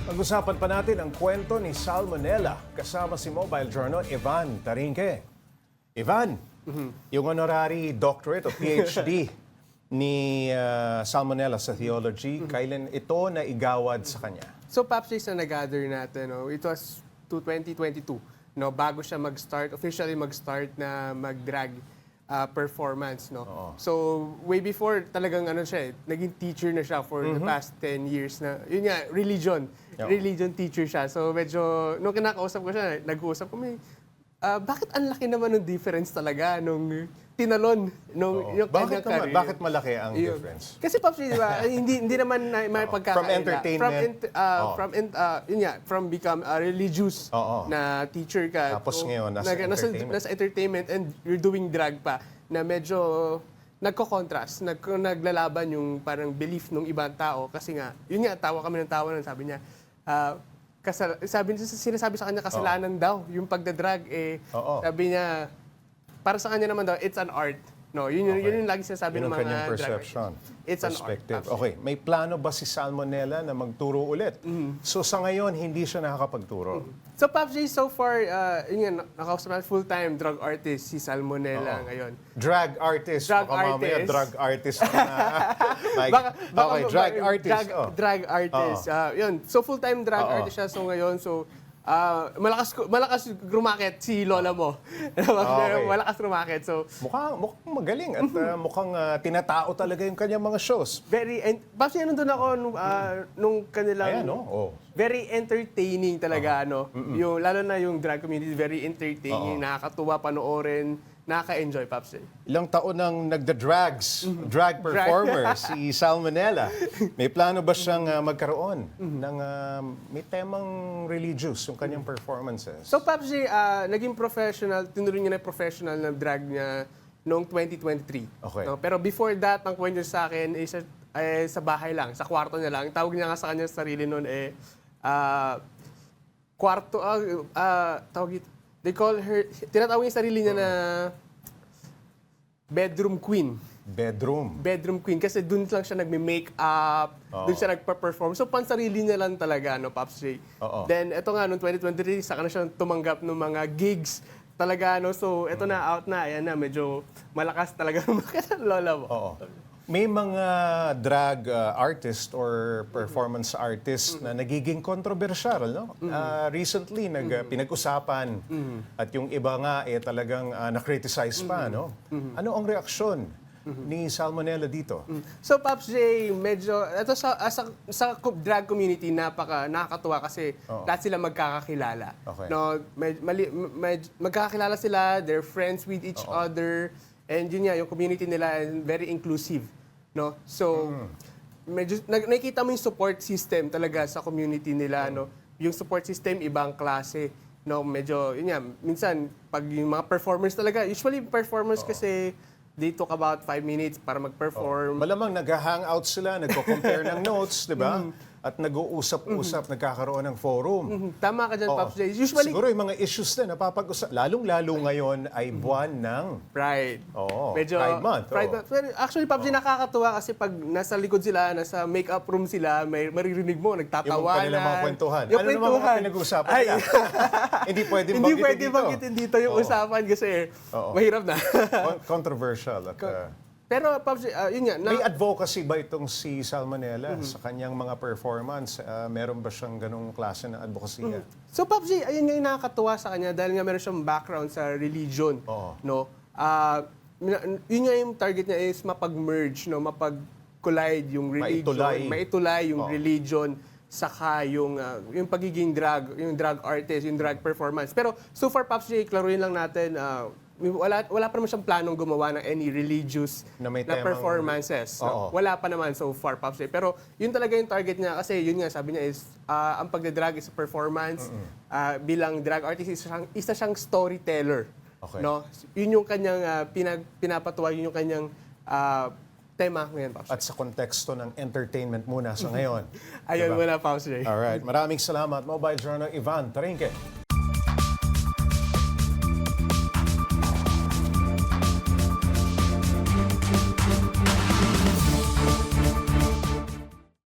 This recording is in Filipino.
Pag-usapan pa natin ang kwento ni Salmonella kasama si Mobile Journal Ivan Tarinque. Ivan, yung honorary doctorate o PhD ni Salmonella sa theology, kailan ito na igawad sa kanya? So, Paps, na nag-gather natin, it was to 2022, bago siya officially mag-start na mag-drag performance, Oo. So, way before, talagang naging teacher na siya for the past 10 years na, yun nga, religion. Oo. Religion teacher siya. So, medyo, nung kinakausap ko siya, nag-uusap kami, bakit ang laki naman ng difference talaga nung tinalon nung yung Bakit kanyang naman? career? Bakit malaki ang Yun. difference? Kasi Paps, di ba, hindi naman may pagkakaila. From entertainment? From become a religious Oo. na teacher ka. Tapos ngayon, nasa entertainment. Nasa entertainment and you're doing drag pa na medyo nagko-contrast, naglalaban yung parang belief ng ibang tao kasi nga, yun nga, tawa kami ng tawa nun, sabi niya, sinasabi sa kanya kasalanan daw yung pagdadrag Oo. sabi niya para sa kanya naman daw it's an art. Yun yung lagi sinasabi Yun ng ang mga kanyang drag perception, artists. It's an art. perspective. Absolutely. Okay, may plano ba si Salmonella na magturo ulit? So sa ngayon, hindi siya nakakapagturo. So, Pops J, so far, yun nga, nakausap na full-time drug artist si Salmonella ngayon. Drag artist. Drag Baka mamaya artist. drug artist na. Okay, drag artist. Drag artist. Yun. So, full-time drag artist siya. So, ngayon, malakas rumakit si lola mo. Okay. Malakas rumakit. So, Mukhang magaling at mukhang tinatao talaga yung kanyang mga shows. Pops J, nandun ako nung kanilang... Ayan, no? Oh. Very entertaining talaga, Yung, lalo na yung drag community, very entertaining, nakakatuwa panoorin, nakaka-enjoy, Pops J. Ilang taon nang drag performer si Salmonella. May plano ba siyang magkaroon ng may temang religious yung kanyang performances? So, Pops J, naging professional, tinuloy niya na professional na drag niya noong 2023. Okay. Pero before that, ang kwento niya sa akin, sa bahay lang, sa kwarto niya lang. Tawag niya nga sa kanya sarili noon, kwarto, they call her, tinatawag niya sarili niya na bedroom queen. Bedroom queen. Kasi dun lang siya nagme-makeup, dun siya nagpa-perform. So, pansarili niya lang talaga, Pops J. Oo. Then, eto nga, noong 2023, saka na siya tumanggap ng mga gigs talaga, So, eto na, out na. Ayan na, medyo malakas talaga makita ng lola mo. Oo. May mga drag artist or performance artist na nagiging kontrobersyal, no? Recently, pinag-usapan at yung iba nga talagang na-criticize pa, no? Ano ang reaksyon ni Salmonella dito? So, Pops J, medyo, ito sa drag community, nakakatuwa kasi lahat sila magkakakilala. Okay. Magkakakilala sila, they're friends with each other, and yun nga, yung community nila very inclusive. So, medyo, nakikita mo yung support system talaga sa community nila. Yung support system, ibang klase. Medyo, yun nga, minsan, pag yung mga performers talaga, usually performers kasi, they took about 5 minutes para mag-perform. Malamang nag-hangout sila, nagko-compare ng notes, di ba? At nag-uusap-usap, nagkakaroon ng forum. Tama ka dyan, Oo. Pops J. Usually, Siguro yung mga issues na napapag-usap, lalong-lalo ngayon ay buwan ng Pride. Oo, Medyo, Pride Month, Pride oo. Month. Pero actually, Pops J, nakakatuwa kasi pag nasa likod sila, nasa makeup room sila, may maririnig mo, nagtatawanan. yung kanilang mga kwentuhan. Yung Ano naman mga pinag-uusapan nila? Hindi pwede Hindi pwede banggitin dito yung usapan kasi Oo. mahirap na. Controversial. At, Pero, Pops J, yun nga. may advocacy ba itong si Salmonella sa kanyang mga performance? Meron ba siyang ganong klase ng advocacy? So, Pops J, ayun nga yung nakakatuwa sa kanya dahil nga meron siyang background sa religion. Oo. Yun nga yung target niya is mapag-merge, mapag-collide yung religion. Maitulay yung religion saka yung pagiging drag artist, yung drag performance. Pero so far, Pops J, klaruin lang natin, wala pa naman siyang planong gumawa ng any religious Na may na temang- performances. Oo. Wala pa naman so far, Pops J. Pero yun talaga yung target niya kasi yun nga, sabi niya is, ang pagdadrag is a performance. Bilang drag artist, isa siyang storyteller. Okay. Yun yung kanyang pinapatuwa, yun yung kanyang tema ngayon, Pops J. At sa konteksto ng entertainment muna sa ngayon. Ayun Diba? muna, Pops J. Alright. Maraming salamat, Mobile Journal Ivan Tarinque.